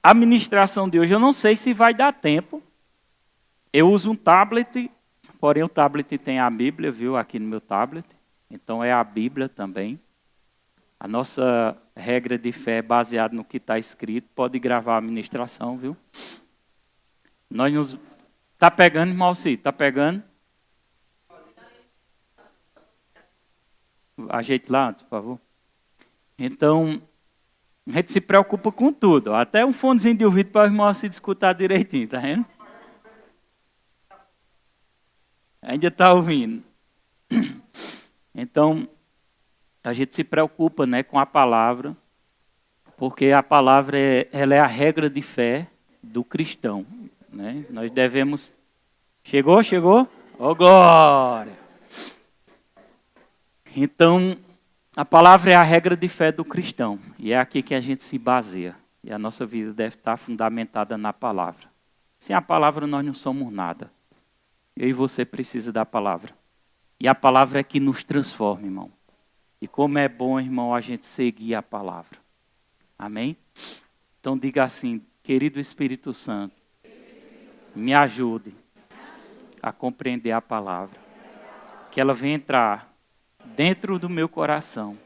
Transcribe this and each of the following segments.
A ministração de hoje, eu não sei se vai dar tempo. Eu uso um tablet, porém o tablet tem a Bíblia, viu, aqui no meu tablet. Então é a Bíblia também. A nossa regra de fé é baseada no que está escrito. Pode gravar a ministração, viu? Tá pegando, irmão Alcide? Tá pegando? Ajeite lá antes, por favor. Então, a gente se preocupa com tudo. Até um fonezinho de ouvido para o irmão Alcide escutar direitinho, tá vendo? Ainda está ouvindo. Então, a gente se preocupa, né, com a palavra, porque a palavra ela é a regra de fé do cristão. Né? Nós devemos... Chegou? Oh, glória! Então, a palavra é a regra de fé do cristão. E é aqui que a gente se baseia. E a nossa vida deve estar fundamentada na palavra. Sem a palavra nós não somos nada. Eu e você precisa da palavra. E a palavra é que nos transforma, irmão. E como é bom, irmão, a gente seguir a palavra. Amém? Então diga assim, querido Espírito Santo, me ajude a compreender a palavra. Que ela venha entrar dentro do meu coração.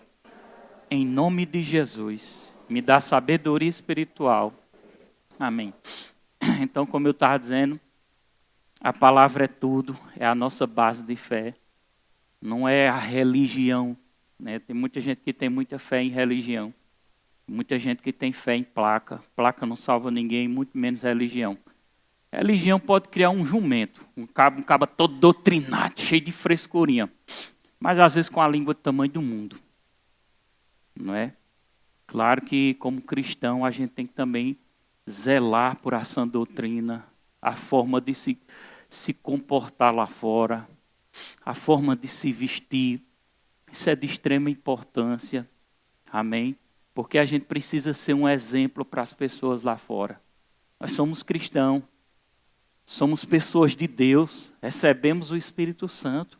Em nome de Jesus. Me dá sabedoria espiritual. Amém. Então, como eu estava dizendo, a palavra é tudo, é a nossa base de fé. Não é a religião. Né? Tem muita gente que tem muita fé em religião. Muita gente que tem fé em placa. Placa não salva ninguém, muito menos religião. Religião pode criar um jumento. Um cabo todo doutrinado, cheio de frescurinha. Mas às vezes com a língua do tamanho do mundo. Não é? Claro que como cristão a gente tem que também zelar por essa sã doutrina. A forma de se comportar lá fora. A forma de se vestir. Isso é de extrema importância. Amém? Porque a gente precisa ser um exemplo para as pessoas lá fora. Nós somos cristãos. Somos pessoas de Deus. Recebemos o Espírito Santo.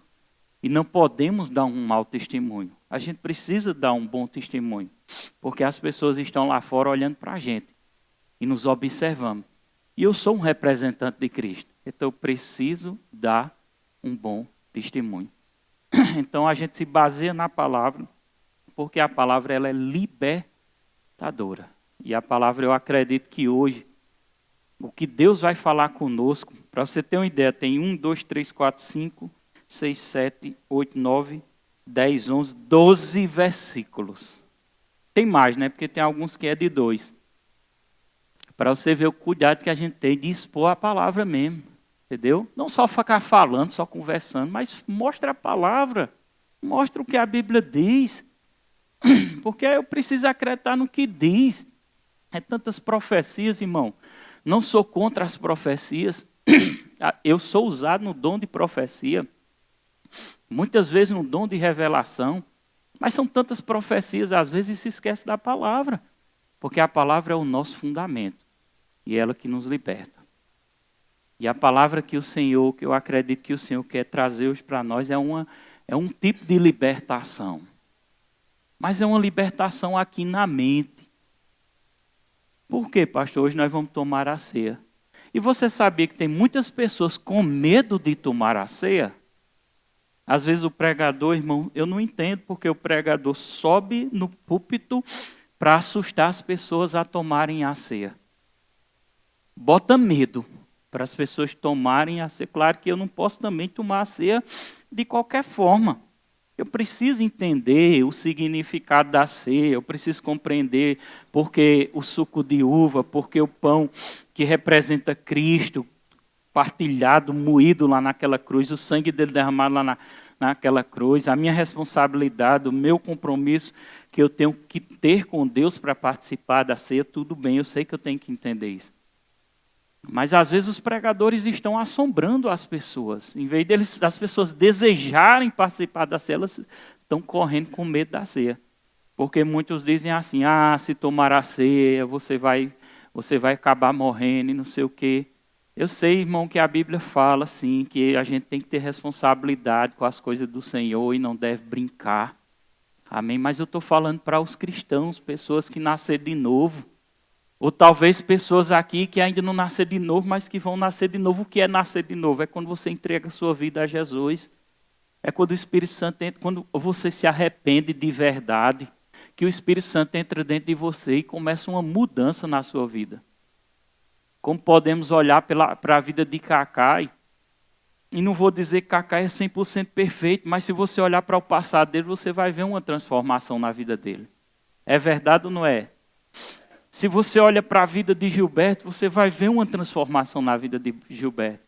E não podemos dar um mau testemunho. A gente precisa dar um bom testemunho. Porque as pessoas estão lá fora olhando para a gente. E nos observando. E eu sou um representante de Cristo. Então eu preciso dar um bom testemunho. Então a gente se baseia na palavra, porque a palavra ela é libertadora. E a palavra eu acredito que hoje, o que Deus vai falar conosco, para você ter uma ideia, tem 1, 2, 3, 4, 5, 6, 7, 8, 9, 10, 11, 12 versículos. Tem mais, né? Porque tem alguns que é de 2. Para você ver o cuidado que a gente tem de expor a palavra mesmo. Entendeu? Não só ficar falando, só conversando, mas mostra a palavra. Mostra o que a Bíblia diz. Porque eu preciso acreditar no que diz. É tantas profecias, irmão. Não sou contra as profecias. Eu sou usado no dom de profecia. Muitas vezes no dom de revelação. Mas são tantas profecias, às vezes se esquece da palavra. Porque a palavra é o nosso fundamento. E é ela que nos liberta. E a palavra que o Senhor, que eu acredito que o Senhor quer trazer hoje para nós, é um tipo de libertação. Mas é uma libertação aqui na mente. Por quê, pastor? Hoje nós vamos tomar a ceia. E você sabia que tem muitas pessoas com medo de tomar a ceia? Às vezes o pregador, irmão, eu não entendo porque o pregador sobe no púlpito para assustar as pessoas a tomarem a ceia. Bota medo para as pessoas tomarem a ceia. Claro que eu não posso também tomar a ceia de qualquer forma. Eu preciso entender o significado da ceia, eu preciso compreender porque o suco de uva, porque o pão que representa Cristo, partilhado, moído lá naquela cruz, o sangue dele derramado lá naquela cruz, a minha responsabilidade, o meu compromisso que eu tenho que ter com Deus para participar da ceia, tudo bem, eu sei que eu tenho que entender isso. Mas às vezes os pregadores estão assombrando as pessoas. Em vez das pessoas desejarem participar da ceia, elas estão correndo com medo da ceia. Porque muitos dizem assim, se tomar a ceia, você vai acabar morrendo e não sei o quê. Eu sei, irmão, que a Bíblia fala assim, que a gente tem que ter responsabilidade com as coisas do Senhor e não deve brincar. Amém? Mas eu estou falando para os cristãos, pessoas que nasceram de novo. Ou talvez pessoas aqui que ainda não nasceram de novo, mas que vão nascer de novo. O que é nascer de novo? É quando você entrega a sua vida a Jesus. É quando o Espírito Santo entra, quando você se arrepende de verdade, que o Espírito Santo entra dentro de você e começa uma mudança na sua vida. Como podemos olhar para a vida de Cacai, e não vou dizer que Cacai é 100% perfeito, mas se você olhar para o passado dele, você vai ver uma transformação na vida dele. É verdade ou não é? Se você olha para a vida de Gilberto, você vai ver uma transformação na vida de Gilberto.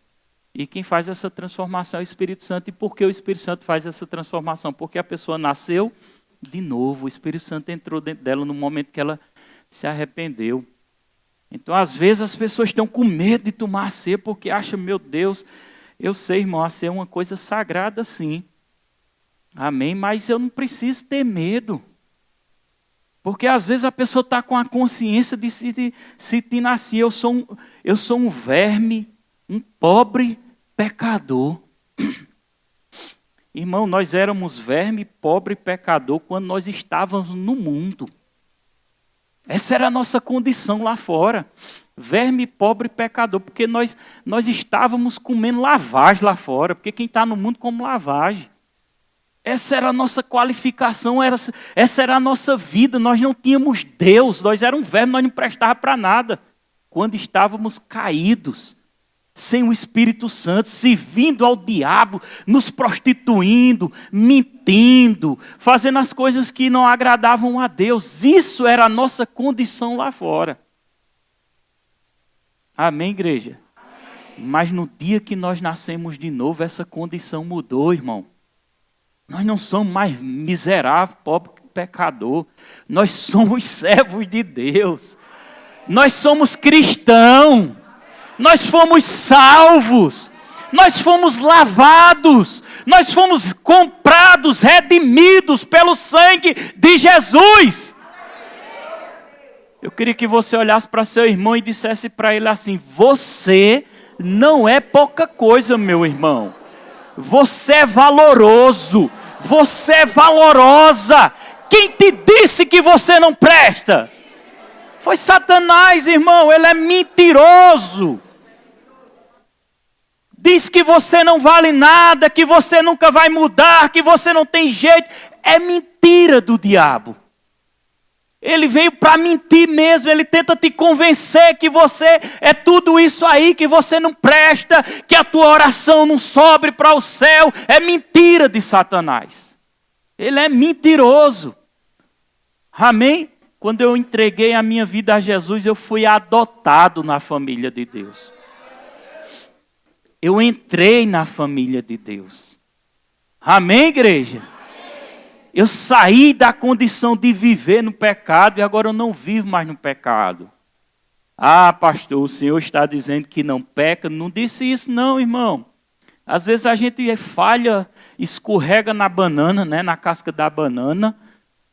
E quem faz essa transformação é o Espírito Santo. E por que o Espírito Santo faz essa transformação? Porque a pessoa nasceu de novo. O Espírito Santo entrou dentro dela no momento que ela se arrependeu. Então, às vezes, as pessoas estão com medo de tomar a ceia porque acham, meu Deus, eu sei, irmão, a ceia é uma coisa sagrada, sim. Amém? Mas eu não preciso ter medo. Porque, às vezes, a pessoa está com a consciência de se nascer. Eu sou um verme, um pobre pecador. Irmão, nós éramos verme, pobre, pecador quando nós estávamos no mundo. Essa era a nossa condição lá fora. Verme, pobre, pecador. Porque nós estávamos comendo lavagem lá fora. Porque quem está no mundo come lavagem. Essa era a nossa qualificação, essa era a nossa vida. Nós não tínhamos Deus, nós éramos vermes, nós não prestávamos para nada. Quando estávamos caídos, sem o Espírito Santo, servindo ao diabo, nos prostituindo, mentindo, fazendo as coisas que não agradavam a Deus. Isso era a nossa condição lá fora. Amém, igreja? Amém. Mas no dia que nós nascemos de novo, essa condição mudou, irmão. Nós não somos mais miserável, pobre, pecador. Nós somos servos de Deus. Nós somos cristãos. Nós fomos salvos. Nós fomos lavados. Nós fomos comprados, redimidos pelo sangue de Jesus. Eu queria que você olhasse para seu irmão e dissesse para ele assim: você não é pouca coisa, meu irmão. Você é valoroso, você é valorosa. Quem te disse que você não presta? Foi Satanás, irmão, ele é mentiroso. Diz que você não vale nada, que você nunca vai mudar, que você não tem jeito. É mentira do diabo. Ele veio para mentir mesmo, ele tenta te convencer que você é tudo isso aí, que você não presta, que a tua oração não sobe para o céu. É mentira de Satanás. Ele é mentiroso. Amém? Quando eu entreguei a minha vida a Jesus, eu fui adotado na família de Deus. Eu entrei na família de Deus. Amém, igreja? Eu saí da condição de viver no pecado e agora eu não vivo mais no pecado. Ah, pastor, o senhor está dizendo que não peca. Não disse isso não, irmão. Às vezes a gente falha, escorrega na banana, né, na casca da banana,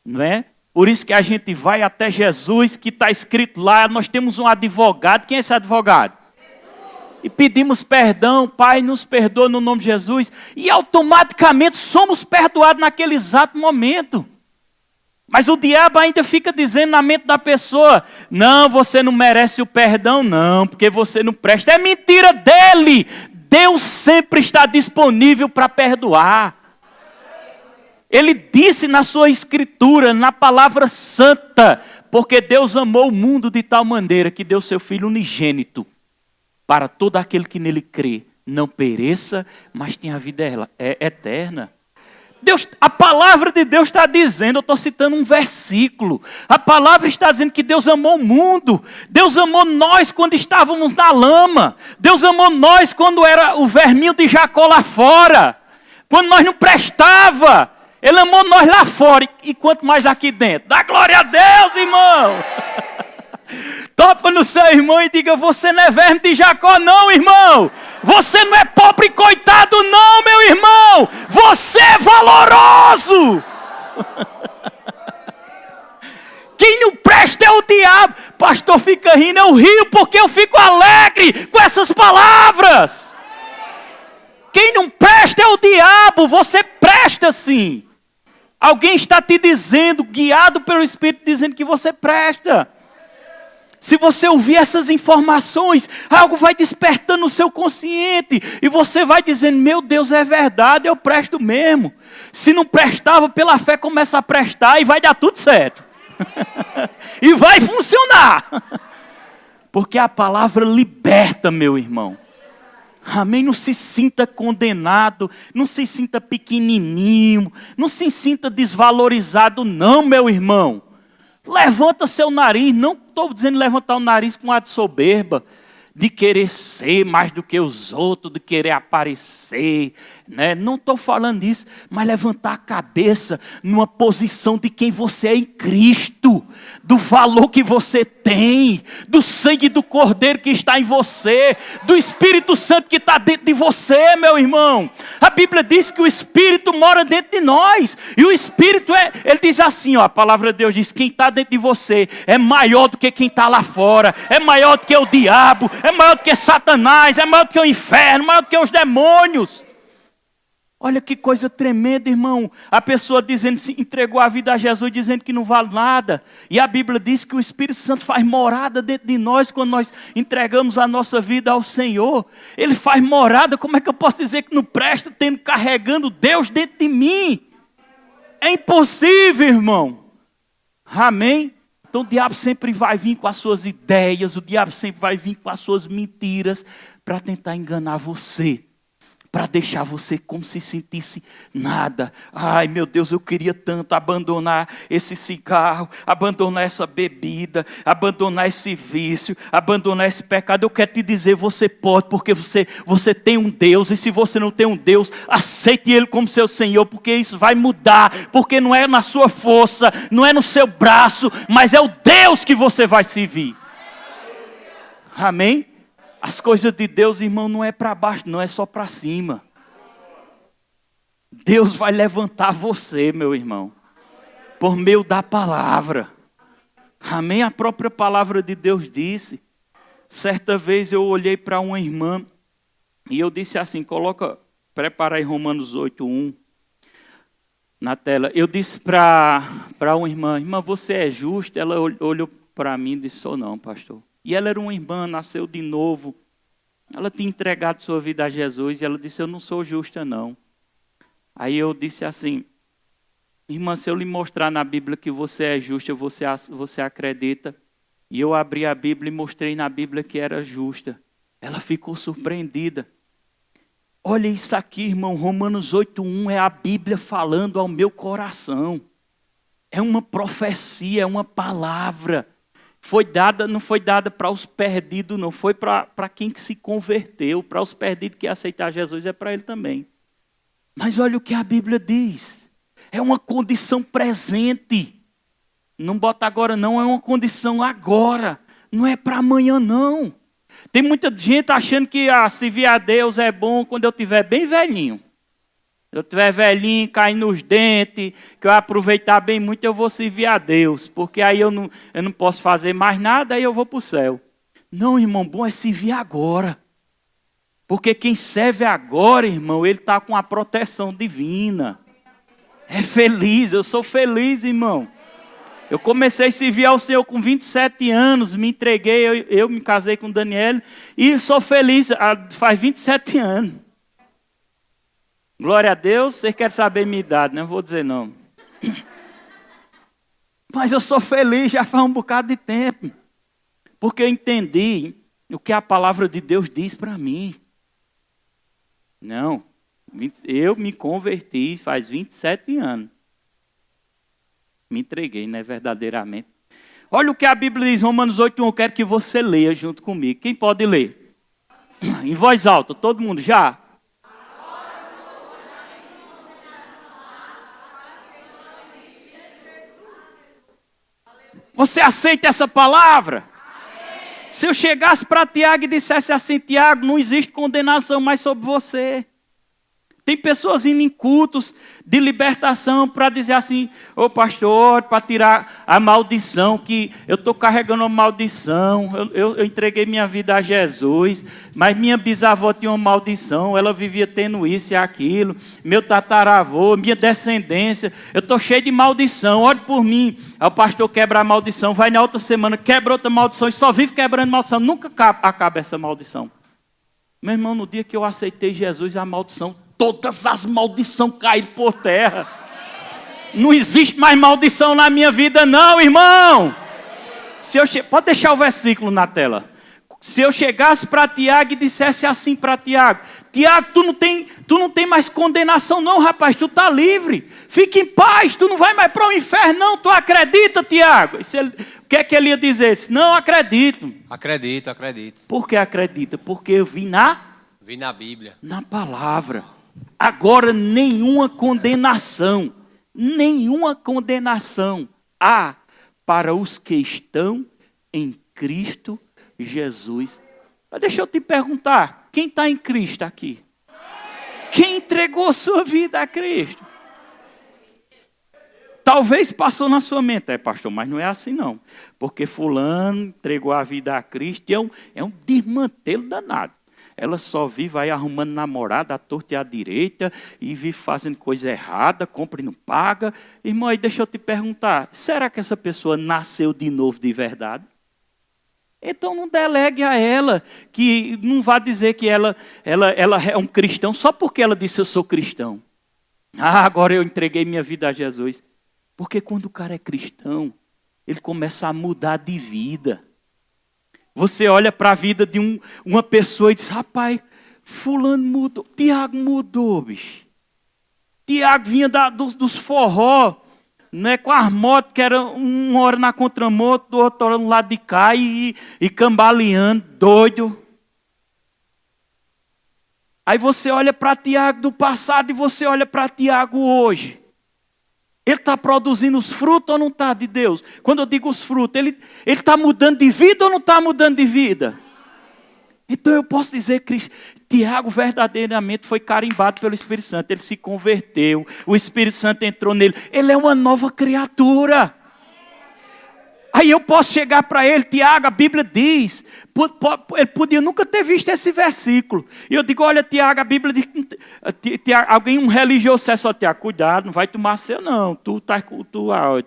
não é? Por isso que a gente vai até Jesus, que está escrito lá, nós temos um advogado. Quem é esse advogado? E pedimos perdão, Pai, nos perdoa no nome de Jesus. E automaticamente somos perdoados naquele exato momento. Mas o diabo ainda fica dizendo na mente da pessoa: não, você não merece o perdão não, porque você não presta. É mentira dele. Deus sempre está disponível para perdoar. Ele disse na sua escritura, na palavra santa, porque Deus amou o mundo de tal maneira que deu seu Filho unigênito, para todo aquele que nele crê, não pereça, mas tenha a vida eterna. Deus, a palavra de Deus está dizendo, eu estou citando um versículo, a palavra está dizendo que Deus amou o mundo, Deus amou nós quando estávamos na lama, Deus amou nós quando era o verminho de Jacó lá fora, quando nós não prestava, Ele amou nós lá fora, e quanto mais aqui dentro. Dá glória a Deus, irmão! Topa no seu irmão e diga: você não é verme de Jacó não, irmão. Você não é pobre coitado não, meu irmão. Você é valoroso. Quem não presta é o diabo. Pastor fica rindo, eu rio porque eu fico alegre com essas palavras. Quem não presta é o diabo, você presta sim. Alguém está te dizendo, guiado pelo Espírito, dizendo que você presta. Se você ouvir essas informações, algo vai despertando o seu consciente. E você vai dizendo, meu Deus, é verdade, eu presto mesmo. Se não prestava, pela fé começa a prestar e vai dar tudo certo. E vai funcionar. Porque a palavra liberta, meu irmão. Amém? Não se sinta condenado, não se sinta pequenininho, não se sinta desvalorizado não, meu irmão. Levanta seu nariz, não estou dizendo levantar o nariz com ar de soberba, de querer ser mais do que os outros, de querer aparecer, né? Não estou falando isso, mas levantar a cabeça numa posição de quem você é em Cristo, do valor que você tem, do sangue do Cordeiro que está em você, do Espírito Santo que está dentro de você, meu irmão. A Bíblia diz que o Espírito mora dentro de nós, e o Espírito ele diz assim, ó, a palavra de Deus diz, quem está dentro de você é maior do que quem está lá fora, é maior do que o diabo, é maior do que Satanás, é maior do que o inferno, maior do que os demônios. Olha que coisa tremenda, irmão. A pessoa dizendo, se entregou a vida a Jesus, dizendo que não vale nada. E a Bíblia diz que o Espírito Santo faz morada dentro de nós quando nós entregamos a nossa vida ao Senhor. Ele faz morada, como é que eu posso dizer que não presta, tendo carregando Deus dentro de mim? É impossível, irmão. Amém? Então o diabo sempre vai vir com as suas ideias, o diabo sempre vai vir com as suas mentiras para tentar enganar você. Para deixar você como se sentisse nada. Ai, meu Deus, eu queria tanto abandonar esse cigarro, abandonar essa bebida, abandonar esse vício, abandonar esse pecado. Eu quero te dizer, você pode, porque você tem um Deus. E se você não tem um Deus, aceite Ele como seu Senhor, porque isso vai mudar. Porque não é na sua força, não é no seu braço, mas é o Deus que você vai servir. Amém? As coisas de Deus, irmão, não é para baixo, não é só para cima. Deus vai levantar você, meu irmão, por meio da palavra. Amém? A própria palavra de Deus disse. Certa vez eu olhei para uma irmã e eu disse assim, prepara aí Romanos 8:1 na tela. Eu disse para uma irmã, você é justa? Ela olhou para mim e disse, sou não, pastor. E ela era uma irmã, nasceu de novo. Ela tinha entregado sua vida a Jesus e ela disse, eu não sou justa não. Aí eu disse assim, irmã, se eu lhe mostrar na Bíblia que você é justa, você acredita? E eu abri a Bíblia e mostrei na Bíblia que era justa. Ela ficou surpreendida. Olha isso aqui, irmão, Romanos 8:1 é a Bíblia falando ao meu coração. É uma profecia, é uma palavra. Não foi dada para os perdidos, não foi para quem que se converteu, para os perdidos que aceitar Jesus é para ele também. Mas olha o que a Bíblia diz. É uma condição presente. Não bota agora não, é uma condição agora. Não é para amanhã não. Tem muita gente achando que servir a Deus é bom quando eu estiver bem velhinho. Se eu estiver velhinho, cair nos dentes, que eu aproveitar bem muito, eu vou servir a Deus. Porque aí eu não posso fazer mais nada, aí eu vou para o céu. Não, irmão, bom é servir agora. Porque quem serve agora, irmão, ele está com a proteção divina. É feliz, eu sou feliz, irmão. Eu comecei a servir ao Senhor com 27 anos, me entreguei, eu me casei com Daniel e sou feliz, faz 27 anos. Glória a Deus, vocês querem saber minha idade, não vou dizer não. Mas eu sou feliz já faz um bocado de tempo. Porque eu entendi o que a palavra de Deus diz para mim. Não, eu me converti faz 27 anos. Me entreguei, né, verdadeiramente. Olha o que a Bíblia diz, Romanos 8:1, eu quero que você leia junto comigo. Quem pode ler? Em voz alta, todo mundo já? Você aceita essa palavra? Amém. Se eu chegasse para Tiago e dissesse assim, Tiago, não existe condenação mais sobre você. Tem pessoas indo em cultos de libertação para dizer assim, ô pastor, para tirar a maldição, que eu estou carregando uma maldição, eu entreguei minha vida a Jesus, mas minha bisavó tinha uma maldição, ela vivia tendo isso e aquilo, meu tataravô, minha descendência, eu estou cheio de maldição, ore por mim. Aí o pastor quebra a maldição, vai na outra semana, quebra outra maldição e só vive quebrando maldição, nunca acaba essa maldição. Meu irmão, no dia que eu aceitei Jesus, a maldição, todas as maldições caíram por terra. Não existe mais maldição na minha vida, não, irmão. Pode deixar o versículo na tela. Se eu chegasse para Tiago e dissesse assim para Tiago: Tiago, tu não tem mais condenação não, rapaz, tu está livre. Fica em paz, tu não vai mais para o inferno não, tu acredita, Tiago? O que é que ele ia dizer? Não acredito. Acredito. Por que acredita? Porque eu vi na Bíblia. Na palavra. Agora nenhuma condenação há para os que estão em Cristo Jesus. Mas deixa eu te perguntar, quem está em Cristo aqui? Quem entregou sua vida a Cristo? Talvez passou na sua mente, pastor, mas não é assim não. Porque fulano entregou a vida a Cristo e é um desmantelo danado. Ela só vive aí arrumando namorada à torta e à direita e vive fazendo coisa errada, compra e não paga. Irmão, aí deixa eu te perguntar, será que essa pessoa nasceu de novo de verdade? Então não delegue a ela, que não vá dizer que ela é um cristão só porque ela disse eu sou cristão. Agora eu entreguei minha vida a Jesus. Porque quando o cara é cristão, ele começa a mudar de vida. Você olha para a vida de uma pessoa e diz, rapaz, fulano mudou, Tiago mudou, bicho. Tiago vinha dos forró, né, com as motos, que era uma hora na contramoto, outra hora no lado de cá e cambaleando, doido. Aí você olha para Tiago do passado e você olha para Tiago hoje. Ele está produzindo os frutos ou não está de Deus? Quando eu digo os frutos, ele está mudando de vida ou não está mudando de vida? Então eu posso dizer que Tiago verdadeiramente foi carimbado pelo Espírito Santo. Ele se converteu, o Espírito Santo entrou nele. Ele é uma nova criatura. Aí eu posso chegar para ele, Tiago, a Bíblia diz, ele podia nunca ter visto esse versículo. E eu digo, olha, Tiago, a Bíblia diz, um religioso é só, Tiago, cuidado, não vai tomar seu não, tu está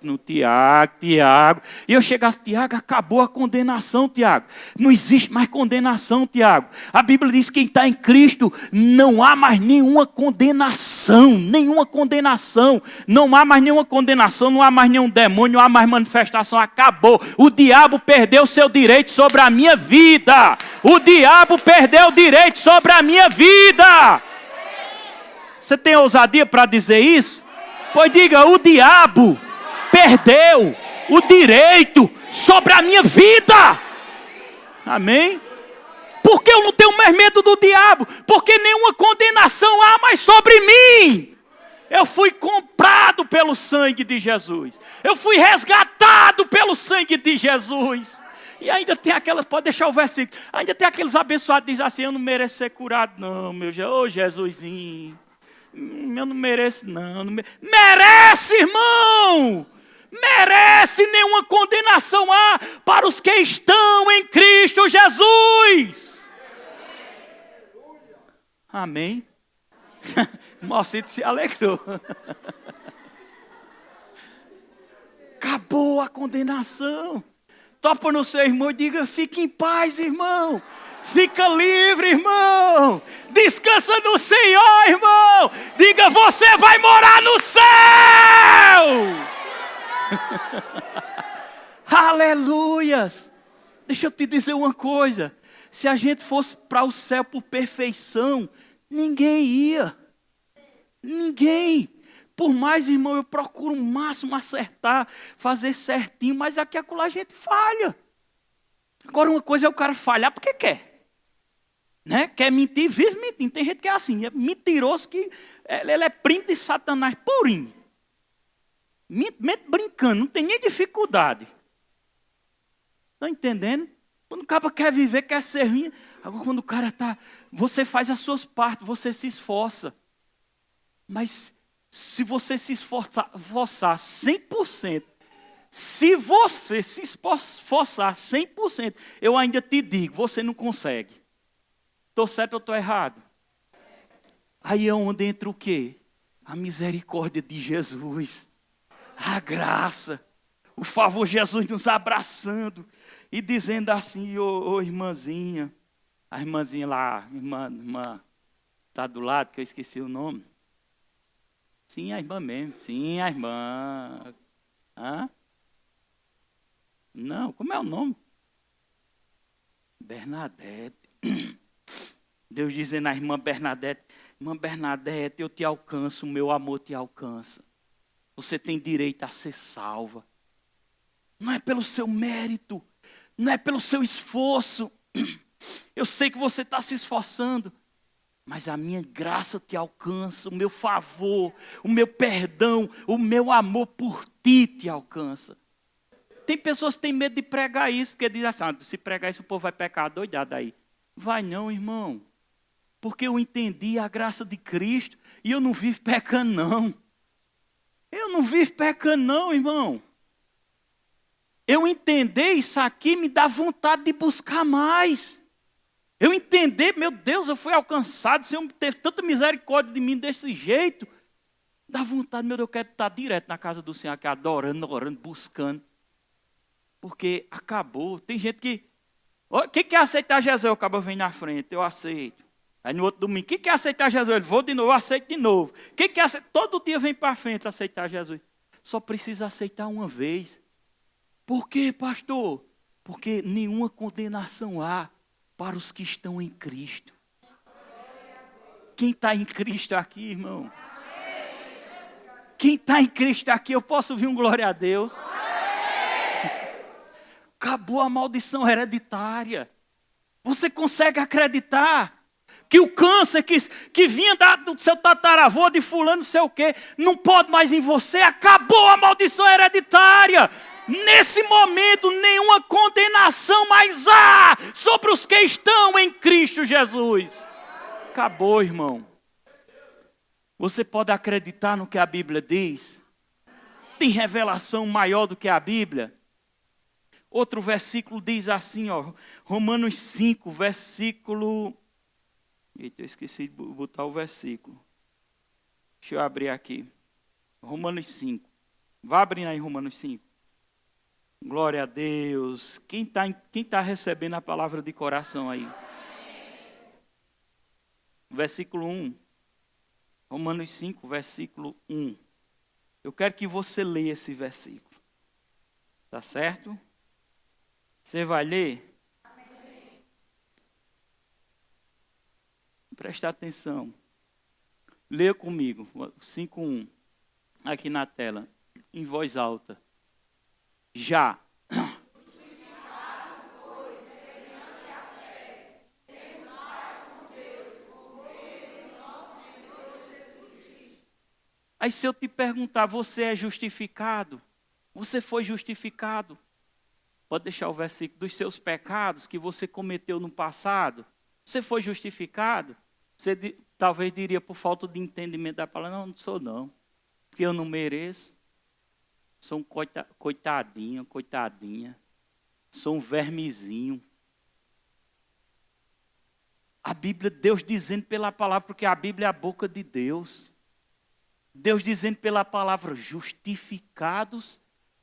no Tiago. E eu chegasse, Tiago, acabou a condenação, Tiago. Não existe mais condenação, Tiago. A Bíblia diz que quem está em Cristo, não há mais nenhuma condenação, não há mais nenhuma condenação, não há mais nenhum demônio, não há mais manifestação, acabou. O diabo perdeu seu direito sobre a minha vida. O diabo perdeu o direito sobre a minha vida. Você tem ousadia para dizer isso? Pois diga, o diabo perdeu o direito sobre a minha vida. Amém? Porque eu não tenho mais medo do diabo. Porque nenhuma condenação há mais sobre mim. Eu fui comprado pelo sangue de Jesus. Eu fui resgatado pelo sangue de Jesus. E ainda tem aquelas, pode deixar o versículo, ainda tem aqueles abençoados que dizem assim, eu não mereço ser curado não, meu Jesus. Ô Jesusinho, eu não mereço não. Merece, irmão! Merece, nenhuma condenação há para os que estão em Cristo Jesus. Amém? Mocito se alegrou. Acabou a condenação. Topa no seu irmão e diga, fique em paz, irmão. Fica livre, irmão. Descansa no Senhor, irmão. Diga, você vai morar no céu. Aleluias. Deixa eu te dizer uma coisa. Se a gente fosse para o céu por perfeição, ninguém ia. Ninguém. Por mais, irmão, eu procuro o máximo acertar, fazer certinho, mas aqui acolá a gente falha. Agora uma coisa é o cara falhar porque quer. Né? Quer mentir, vive mentindo. Tem gente que é assim, é mentiroso que ele é primo de Satanás purinho. Mente brincando, não tem nem dificuldade. Estão entendendo? Quando o cara quer viver, quer ser ruim. Agora quando o cara está, você faz as suas partes, você se esforça. Mas se você se esforçar 100%, se você se esforçar 100%, eu ainda te digo, você não consegue. Estou certo ou estou errado? Aí é onde entra o quê? A misericórdia de Jesus. A graça. O favor de Jesus nos abraçando. E dizendo assim, ô irmãzinha. A irmãzinha lá, irmã, está do lado, que eu esqueci o nome. Sim, a irmã mesmo. Sim, a irmã. Hã? Não, como é o nome? Bernadette. Deus dizendo à irmã Bernadette, eu te alcanço, o meu amor te alcança. Você tem direito a ser salva. Não é pelo seu mérito, não é pelo seu esforço. Eu sei que você está se esforçando, mas a minha graça te alcança, o meu favor, o meu perdão, o meu amor por ti te alcança. Tem pessoas que têm medo de pregar isso, porque dizem assim, se pregar isso o povo vai pecar doidado aí. Vai não, irmão. Porque eu entendi a graça de Cristo e eu não vivo pecando não. Eu não vivo pecando não, irmão. Eu entender isso aqui me dá vontade de buscar mais. Eu entender, meu Deus, eu fui alcançado, o Senhor teve tanta misericórdia de mim desse jeito. Dá vontade, meu Deus, eu quero estar direto na casa do Senhor aqui, adorando, orando, buscando. Porque acabou. Tem gente que... Quem quer aceitar Jesus? Eu acabo vem na frente, eu aceito. Aí no outro domingo, quem quer aceitar Jesus? Ele vou de novo, eu aceito de novo. Quem quer aceitar? Todo dia vem para frente aceitar Jesus. Só precisa aceitar uma vez. Por quê, pastor? Porque nenhuma condenação há para os que estão em Cristo. Quem está em Cristo aqui, irmão? Quem está em Cristo aqui, eu posso ouvir um glória a Deus? Acabou a maldição hereditária. Você consegue acreditar que o câncer que vinha do seu tataravô, de fulano, não sei o quê, não pode mais em você? Acabou a maldição hereditária. Nesse momento, nenhuma condenação mais há sobre os que estão em Cristo Jesus. Acabou, irmão. Você pode acreditar no que a Bíblia diz? Tem revelação maior do que a Bíblia? Outro versículo diz assim, ó, Romanos 5, versículo... Eita, eu esqueci de botar o versículo. Deixa eu abrir aqui. Romanos 5. Vá abrindo aí Romanos 5. Glória a Deus. Quem tá recebendo a palavra de coração aí? Versículo 1. Romanos 5, versículo 1. Eu quero que você leia esse versículo. Tá certo? Você vai ler? Presta atenção. Leia comigo. 5:1. Aqui na tela. Em voz alta. Já. Aí se eu te perguntar, você é justificado? Você foi justificado? Pode deixar o versículo dos seus pecados que você cometeu no passado. Você foi justificado? Você talvez diria por falta de entendimento da palavra, não sou não. Porque eu não mereço. Sou um coitadinho, coitadinha. Sou um vermezinho. A Bíblia, Deus dizendo pela palavra, porque a Bíblia é a boca de Deus. Deus dizendo pela palavra, justificados,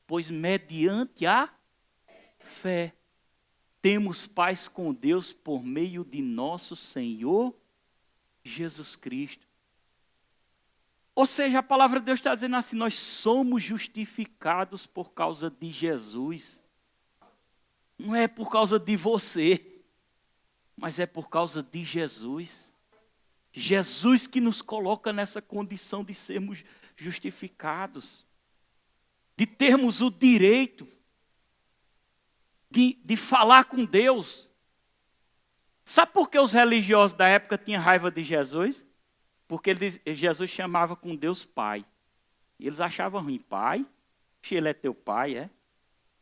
pois mediante a fé, temos paz com Deus por meio de nosso Senhor Jesus Cristo. Ou seja, a palavra de Deus está dizendo assim, nós somos justificados por causa de Jesus. Não é por causa de você, mas é por causa de Jesus. Jesus que nos coloca nessa condição de sermos justificados. De termos o direito de falar com Deus. Sabe por que os religiosos da época tinham raiva de Jesus? Porque Jesus chamava com Deus Pai. E eles achavam ruim. Pai? Ele é teu pai, é?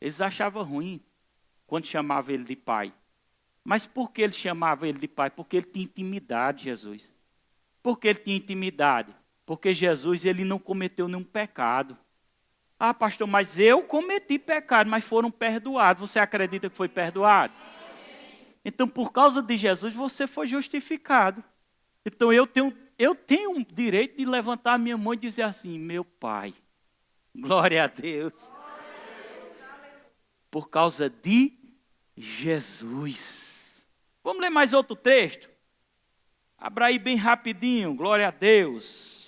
Eles achavam ruim quando chamava ele de pai. Mas por que ele chamava ele de pai? Porque ele tinha intimidade, Jesus. Por que ele tinha intimidade? Porque Jesus, ele não cometeu nenhum pecado. Ah, pastor, mas eu cometi pecado, mas foram perdoados. Você acredita que foi perdoado? Então, por causa de Jesus, você foi justificado. Então, eu tenho o direito de levantar a minha mão e dizer assim, meu Pai, glória a Deus. Por causa de Jesus. Vamos ler mais outro texto? Abra aí bem rapidinho, glória a Deus.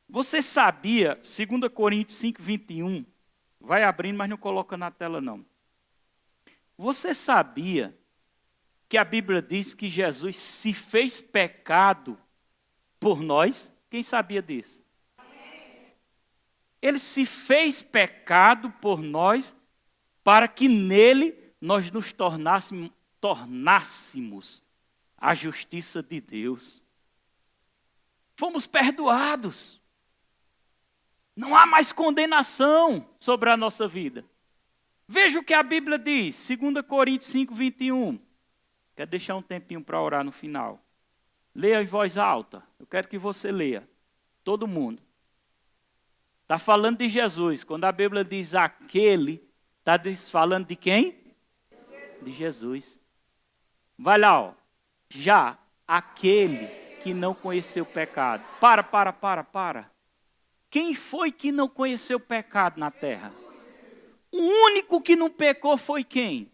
Você sabia, 2 Coríntios 5, 21, vai abrindo, mas não coloca na tela não. Você sabia que a Bíblia diz que Jesus se fez pecado por nós? Quem sabia disso? Ele se fez pecado por nós para que nele nós nos tornássemos a justiça de Deus. Fomos perdoados. Não há mais condenação sobre a nossa vida. Veja o que a Bíblia diz, 2 Coríntios 5, 21. Quero deixar um tempinho para orar no final. Leia em voz alta. Eu quero que você leia. Todo mundo. Está falando de Jesus. Quando a Bíblia diz aquele, está falando de quem? De Jesus. Vai lá, ó. Já aquele que não conheceu o pecado. Para. Quem foi que não conheceu o pecado na terra? O único que não pecou foi quem?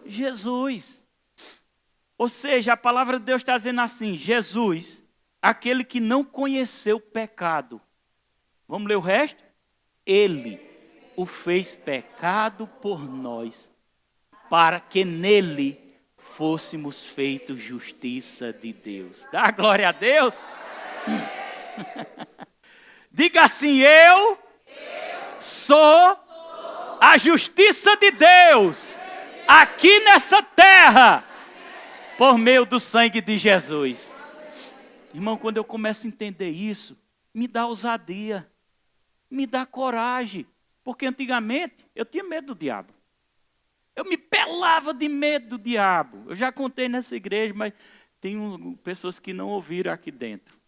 Jesus. Ou seja, a palavra de Deus está dizendo assim, Jesus, aquele que não conheceu o pecado. Vamos ler o resto? Ele o fez pecado por nós, para que nele fôssemos feitos justiça de Deus. Dá glória a Deus. Diga assim, eu sou a justiça de Deus aqui nessa terra, por meio do sangue de Jesus. Irmão, quando eu começo a entender isso, me dá ousadia, me dá coragem, porque antigamente eu tinha medo do diabo. Eu me pelava de medo do diabo. Eu já contei nessa igreja, mas tem pessoas que não ouviram aqui dentro.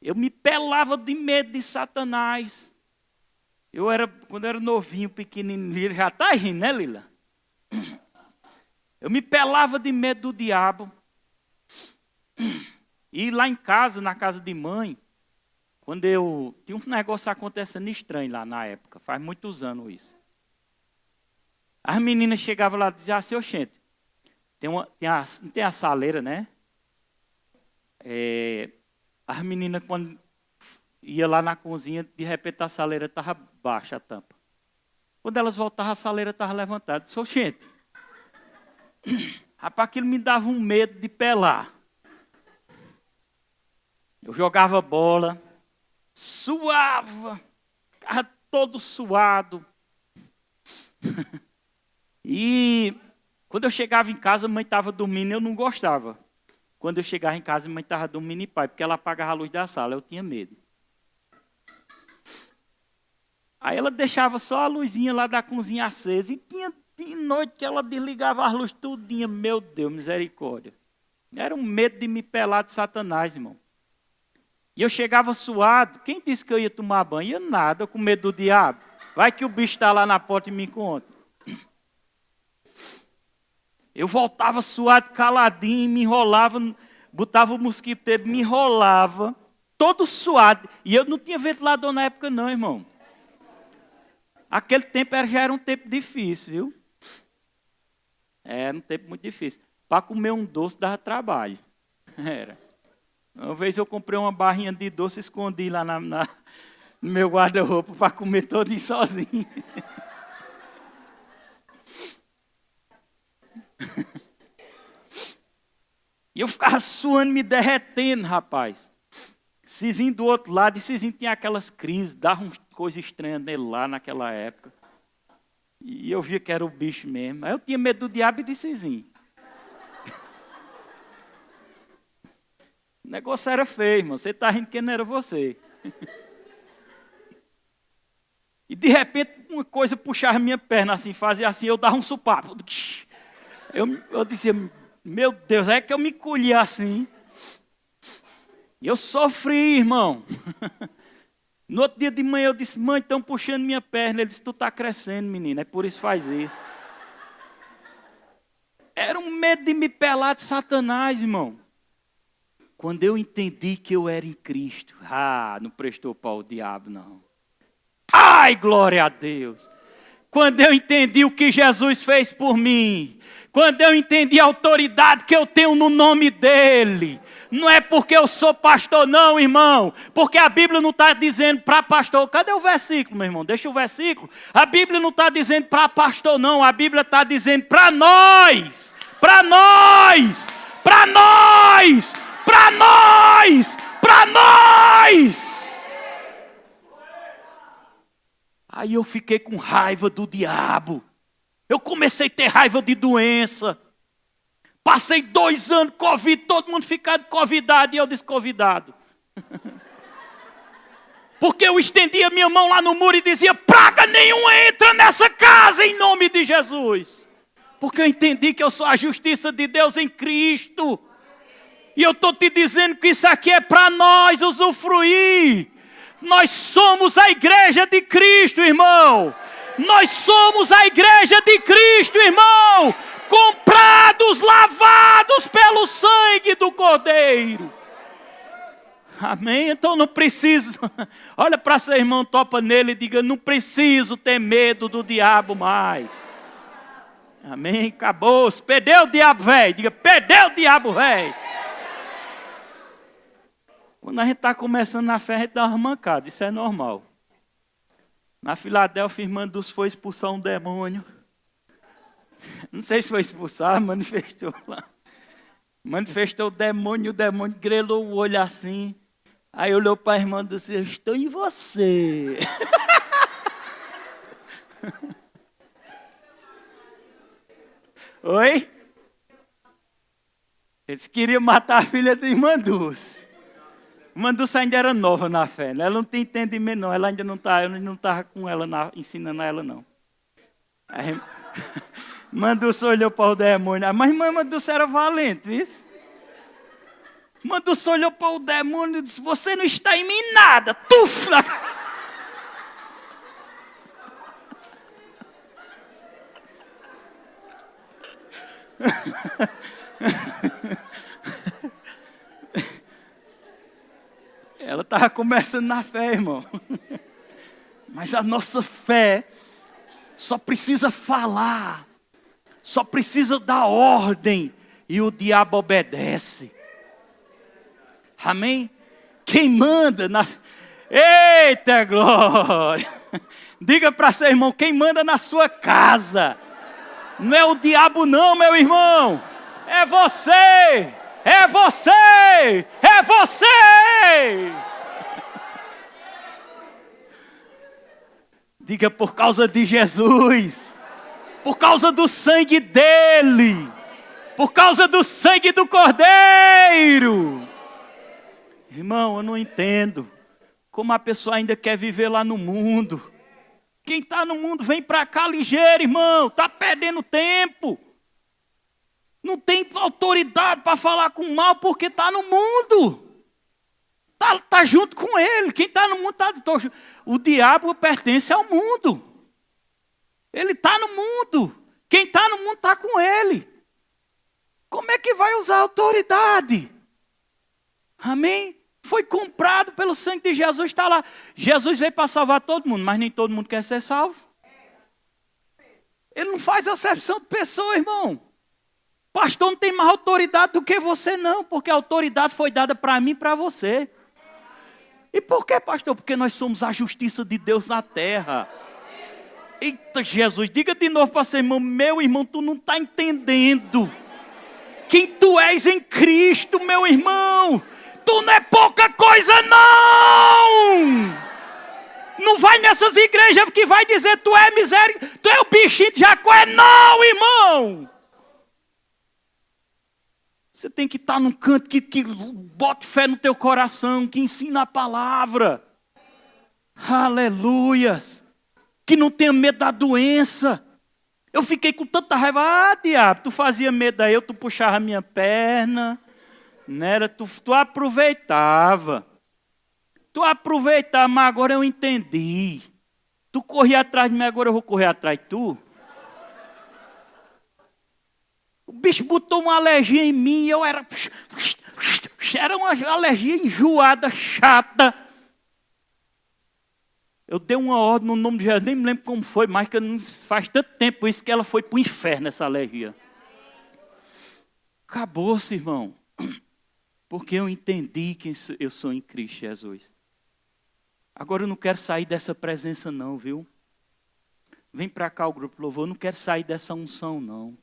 Eu me pelava de medo de Satanás. Quando eu era novinho, pequenininho, Lila já está rindo, né, Lila? Eu me pelava de medo do diabo. E lá em casa, na casa de mãe, quando eu... Tinha um negócio acontecendo estranho lá na época, faz muitos anos isso. As meninas chegavam lá e diziam assim, oxente, não tem a saleira, né? As meninas, quando ia lá na cozinha, de repente a saleira estava baixa, a tampa. Quando elas voltavam, a saleira estava levantada. Eu disse, oxente, rapaz, aquilo me dava um medo de pelar. Eu jogava bola, suava, ficava todo suado. E quando eu chegava em casa, a mãe estava dormindo, eu não gostava. Quando eu chegava em casa, a mãe estava dormindo em paz, porque ela apagava a luz da sala, eu tinha medo. Aí ela deixava só a luzinha lá da cozinha acesa, e tinha de noite que ela desligava as luzes tudinha, meu Deus, misericórdia. Era um medo de me pelar de Satanás, irmão. E eu chegava suado, quem disse que eu ia tomar banho? Ia nada, com medo do diabo. Vai que o bicho está lá na porta e me encontra. Eu voltava suado, caladinho, me enrolava, botava o mosquiteiro, me enrolava, todo suado. E eu não tinha ventilador na época não, irmão. Aquele tempo já era um tempo difícil, viu? Era um tempo muito difícil. Para comer um doce dava trabalho. Era. Uma vez eu comprei uma barrinha de doce e escondi lá no meu guarda-roupa para comer todinho sozinho. E eu ficava suando, me derretendo, rapaz. Cizinho do outro lado, e Cizinho tinha aquelas crises, dava umas coisas estranhas nele lá naquela época. E eu via que era o bicho mesmo. Aí eu tinha medo do diabo e de Cizinho. O negócio era feio, irmão. Você está rindo que não era você. E de repente uma coisa puxava minha perna assim, fazia assim, eu dava um supapo. Eu dizia, meu Deus, é que eu me colhia assim. E eu sofri, irmão. No outro dia de manhã eu disse, mãe, estão puxando minha perna. Ele disse, tu está crescendo, menina, é por isso faz isso. Era um medo de me pelar de Satanás, irmão. Quando eu entendi que eu era em Cristo, não prestou para o diabo, não. Ai, glória a Deus. Quando eu entendi o que Jesus fez por mim, quando eu entendi a autoridade que eu tenho no nome dEle, não é porque eu sou pastor não, irmão, porque a Bíblia não está dizendo para pastor, cadê o versículo, meu irmão? Deixa o versículo. A Bíblia não está dizendo para pastor não, a Bíblia está dizendo para nós, para nós, para nós, para nós, para nós. Aí eu fiquei com raiva do diabo. Eu comecei a ter raiva de doença. Passei 2 anos Covid, todo mundo ficando convidado e eu desconvidado. Porque eu estendia minha mão lá no muro e dizia, praga nenhuma entra nessa casa em nome de Jesus. Porque eu entendi que eu sou a justiça de Deus em Cristo. E eu estou te dizendo que isso aqui é para nós usufruir. Nós somos a igreja de Cristo, irmão. Nós somos a igreja de Cristo, irmão. Comprados, lavados pelo sangue do Cordeiro. Amém? Então não preciso. Olha para seu irmão, topa nele e diga, não preciso ter medo do diabo mais. Amém? Acabou-se. Perdeu o diabo velho. Diga, perdeu o diabo velho. Quando a gente está começando na fé, a gente dá uma mancada, isso é normal. Na Filadélfia, irmã Dulce foi expulsar um demônio. Não sei se foi expulsar, manifestou lá. Manifestou o demônio grelou o olho assim. Aí olhou para a irmã Dulce, eu estou em você. Oi? Eles queriam matar a filha da irmã Dulce. Irmã Dulce ainda era nova na fé, né? Ela não tem entendimento não, ela ainda não está, eu não estava com ela, ensinando a ela não. Aí, irmã Dulce olhou para o demônio, mas irmã Dulce era valente, viu? Irmã Dulce olhou para o demônio e disse, você não está em mim nada, tufla! Ela estava começando na fé, irmão. Mas a nossa fé só precisa falar, só precisa dar ordem e o diabo obedece. Amém? Quem manda na... Eita glória! Diga para seu irmão, quem manda na sua casa não é o diabo não, meu irmão. É você! É você! É você! Diga por causa de Jesus. Por causa do sangue dele. Por causa do sangue do Cordeiro. Irmão, eu não entendo como a pessoa ainda quer viver lá no mundo. Quem está no mundo vem para cá ligeiro, irmão. Está perdendo tempo. Não tem autoridade para falar com o mal porque está no mundo. Está junto com ele. Quem está no mundo está... O diabo pertence ao mundo. Ele está no mundo. Quem está no mundo está com ele. Como é que vai usar autoridade? Amém? Foi comprado pelo sangue de Jesus, está lá. Jesus veio para salvar todo mundo, mas nem todo mundo quer ser salvo. Ele não faz acepção de pessoa, irmão. Pastor não tem mais autoridade do que você não, porque a autoridade foi dada para mim e para você. E por que, pastor? Porque nós somos a justiça de Deus na terra. Eita Jesus, diga de novo para seu irmão, meu irmão, tu não está entendendo. Quem tu és em Cristo, meu irmão. Tu não é pouca coisa não. Não vai nessas igrejas que vai dizer tu é miséria, tu é o bichinho de Jacó, não, irmão. Você tem que estar num canto que bote fé no teu coração, que ensina a palavra. Aleluias. Que não tenha medo da doença. Eu fiquei com tanta raiva. Diabo, tu fazia medo aí, tu puxava a minha perna. Não era, tu aproveitava. Tu aproveitava, mas agora eu entendi. Tu corria atrás de mim, agora eu vou correr atrás de tu. O bicho botou uma alergia em mim e eu era... Era uma alergia enjoada, chata. Eu dei uma ordem no nome de Jesus, nem me lembro como foi, mas que não faz tanto tempo isso que ela foi para o inferno, essa alergia. Acabou-se, irmão. Porque eu entendi quem eu sou em Cristo Jesus. Agora eu não quero sair dessa presença não, viu? Vem para cá o grupo louvor, eu não quero sair dessa unção não.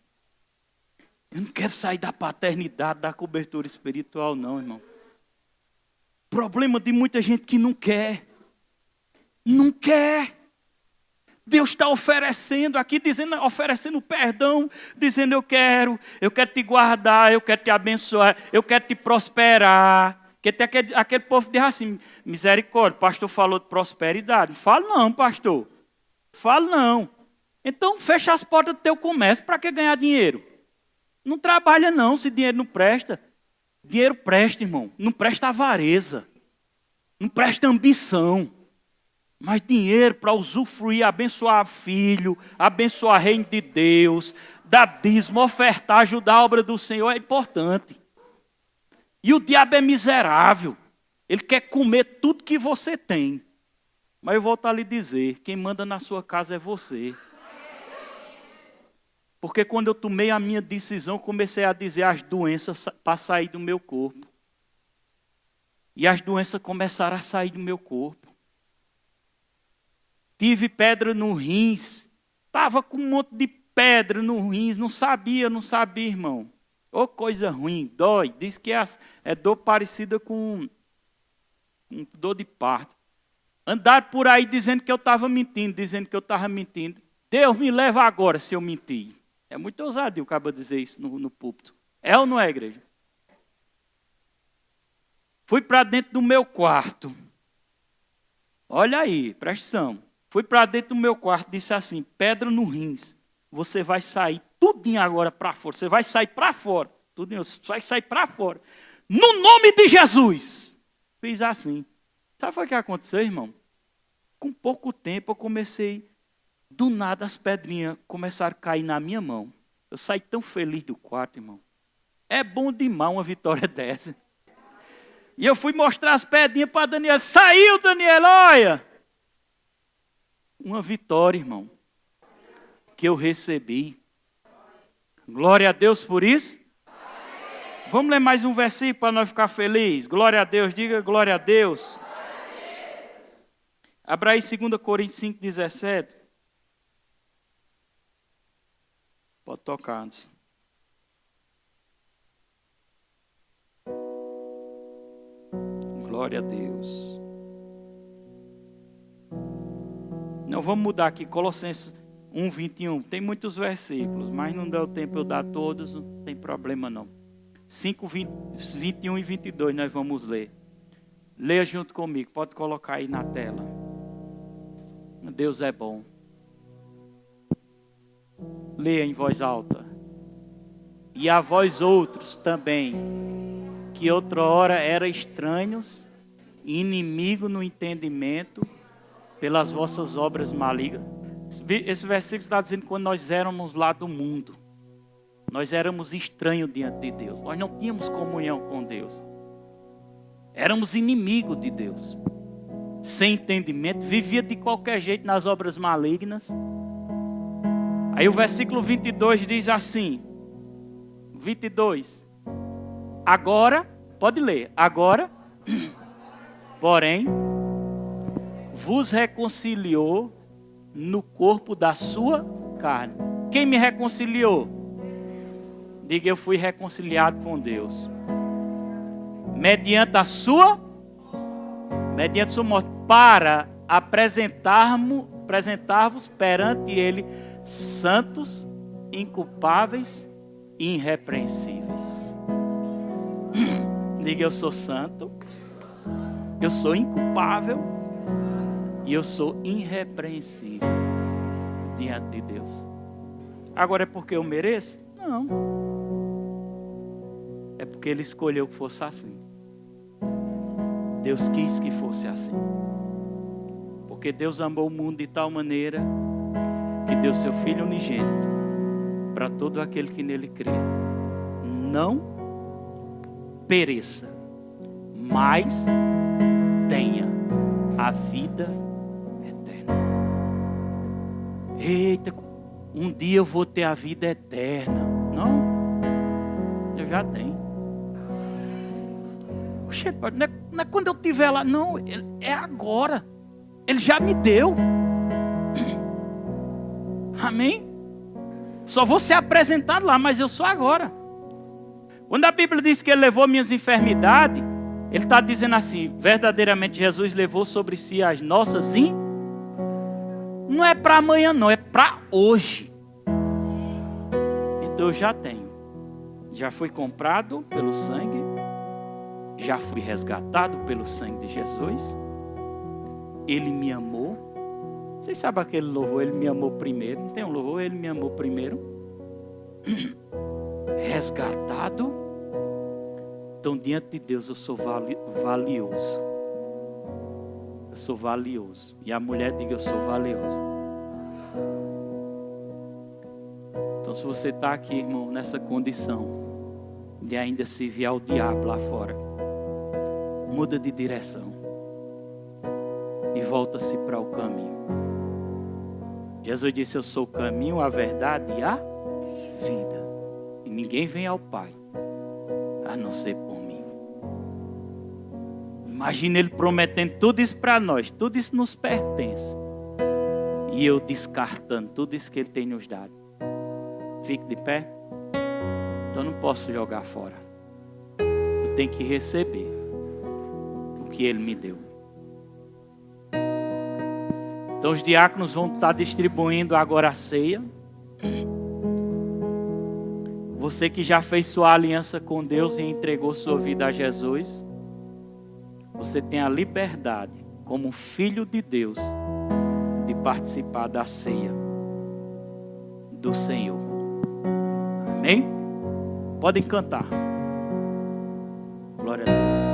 Eu não quero sair da paternidade, da cobertura espiritual não, irmão. Problema de muita gente que não quer. Não quer. Deus está oferecendo aqui, oferecendo perdão, dizendo eu quero te guardar, eu quero te abençoar, eu quero te prosperar. Porque tem aquele povo que diz assim, misericórdia, o pastor falou de prosperidade. Fala não, pastor. Fala não. Então fecha as portas do teu comércio, para que ganhar dinheiro? Não trabalha não, se dinheiro não presta. Dinheiro presta, irmão. Não presta avareza. Não presta ambição. Mas dinheiro para usufruir, abençoar filho, abençoar reino de Deus, dar dízimo, ofertar, ajudar a obra do Senhor é importante. E o diabo é miserável. Ele quer comer tudo que você tem. Mas eu volto a lhe dizer, quem manda na sua casa é você. Porque quando eu tomei a minha decisão, comecei a dizer as doenças para sair do meu corpo. E as doenças começaram a sair do meu corpo. Tive pedra no rins. Estava com um monte de pedra no rins. Não sabia, irmão. Ô, coisa ruim, dói. Diz que é dor parecida com dor de parto. Andaram por aí dizendo que eu estava mentindo, Deus me leva agora se eu mentir. É muito ousadio o cabo dizer isso no púlpito. É ou não é, igreja? Fui para dentro do meu quarto. Olha aí, presta atenção. Fui para dentro do meu quarto, disse assim, pedra no rins. Você vai sair tudinho agora para fora. Você vai sair para fora. Tudinho, você vai sair para fora. No nome de Jesus. Fiz assim. Sabe o que aconteceu, irmão? Com pouco tempo eu comecei... Do nada as pedrinhas começaram a cair na minha mão. Eu saí tão feliz do quarto, irmão. É bom demais uma vitória dessa. E eu fui mostrar as pedrinhas para Daniel. Saiu, Daniel, olha. Uma vitória, irmão. Que eu recebi. Glória a Deus por isso. Vamos ler mais um versículo para nós ficar felizes. Glória a Deus, diga glória a Deus. Abra aí 2 Coríntios 5:17. Pode tocar antes. Glória a Deus. Não, vamos mudar aqui. Colossenses 1:21. Tem muitos versículos, mas não deu tempo eu dar todos, não tem problema não. 5:21 e 22 nós vamos ler. Leia junto comigo, pode colocar aí na tela. Deus é bom. Leia em voz alta. E a vós outros também, que outrora eram estranhos, inimigo no entendimento, pelas vossas obras malignas. Esse versículo está dizendo que quando nós éramos lá do mundo, nós éramos estranhos diante de Deus. Nós não tínhamos comunhão com Deus. Éramos inimigos de Deus. Sem entendimento, vivia de qualquer jeito nas obras malignas. Aí o versículo 22 diz assim, 22, agora, pode ler, agora, porém, vos reconciliou no corpo da sua carne. Quem me reconciliou? Diga, eu fui reconciliado com Deus. Mediante a sua morte, para apresentar-vos perante Ele santos, inculpáveis e irrepreensíveis. Diga, eu sou santo, eu sou inculpável e eu sou irrepreensível diante de Deus. Agora é porque eu mereço? Não. é porque Ele escolheu que fosse assim. Deus quis que fosse assim. Porque Deus amou o mundo de tal maneira que deu seu Filho unigênito para todo aquele que nele crê. Não pereça, mas tenha a vida eterna. Eita, um dia eu vou ter a vida eterna. Não, eu já tenho. Oxe, não é quando eu estiver lá, não, é agora. Ele já me deu. Amém? Só vou ser apresentado lá, mas eu sou agora. Quando a Bíblia diz que Ele levou minhas enfermidades, Ele está dizendo assim, verdadeiramente Jesus levou sobre si as nossas não é para amanhã não, é para hoje. Então eu já tenho. Já fui comprado pelo sangue. Já fui resgatado pelo sangue de Jesus. Ele me amou. Vocês sabem aquele louvor, Ele me amou primeiro? Não tem um louvor, Ele me amou primeiro. Resgatado. Então diante de Deus eu sou valioso. Eu sou valioso. E a mulher diga, eu sou valioso. Então se você está aqui, irmão, nessa condição de ainda servir ao diabo lá fora, muda de direção e volta-se para o caminho. Jesus disse, eu sou o caminho, a verdade e a vida. E ninguém vem ao Pai a não ser por mim. Imagina Ele prometendo tudo isso para nós. Tudo isso nos pertence. E eu descartando tudo isso que Ele tem nos dado. Fique de pé. Então eu não posso jogar fora. Eu tenho que receber o que Ele me deu. Então os diáconos vão estar distribuindo agora a ceia. Você que já fez sua aliança com Deus e entregou sua vida a Jesus, você tem a liberdade, como filho de Deus, de participar da ceia do Senhor. Amém? Podem cantar. Glória a Deus.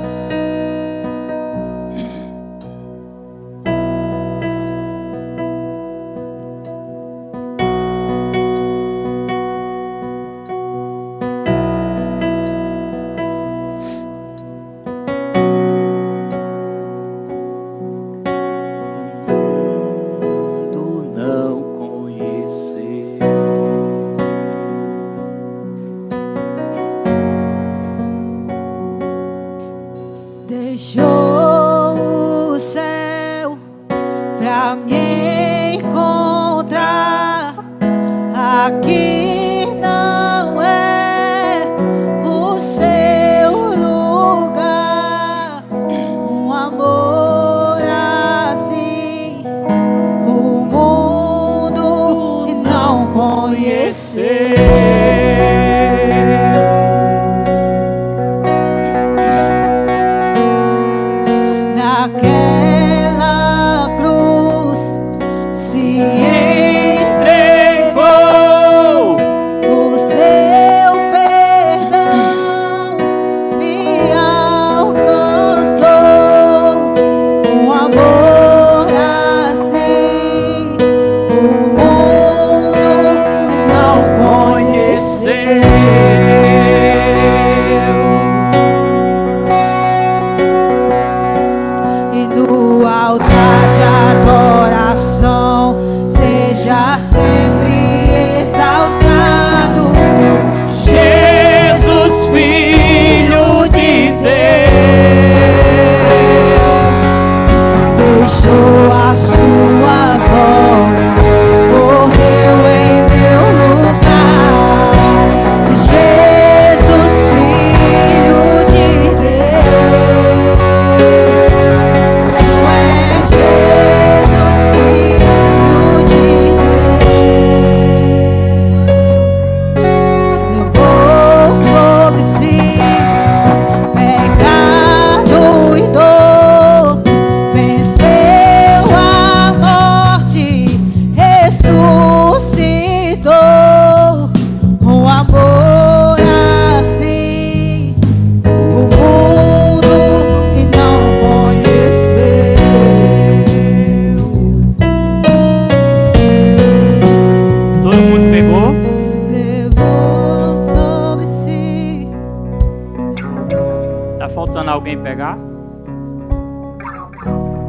alguém pegar?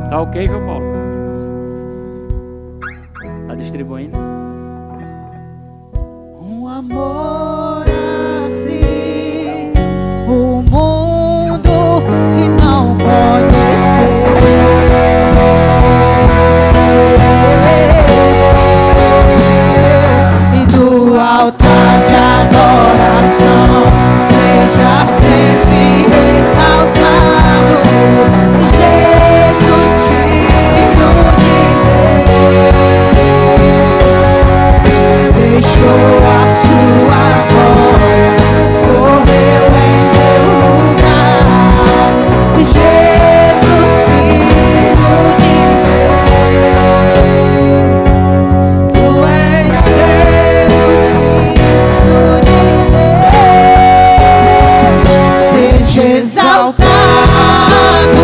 Tá ok, viu, Paulo? Tá distribuindo? Um amor assim, o mundo que não conheceu. E do altar de adoração seja sempre exaltado Jesus, Filho de Deus. Deixou a sua glória, correu em meu lugar. Jesus, Filho de Deus. Tu és Jesus, Filho de Deus. Seja exaltado,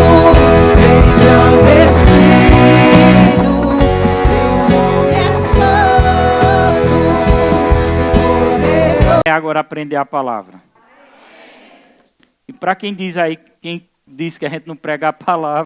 engrandecido. Teu nome é santo e poderoso. É agora aprender a palavra. E para quem diz aí, quem diz que a gente não prega a palavra,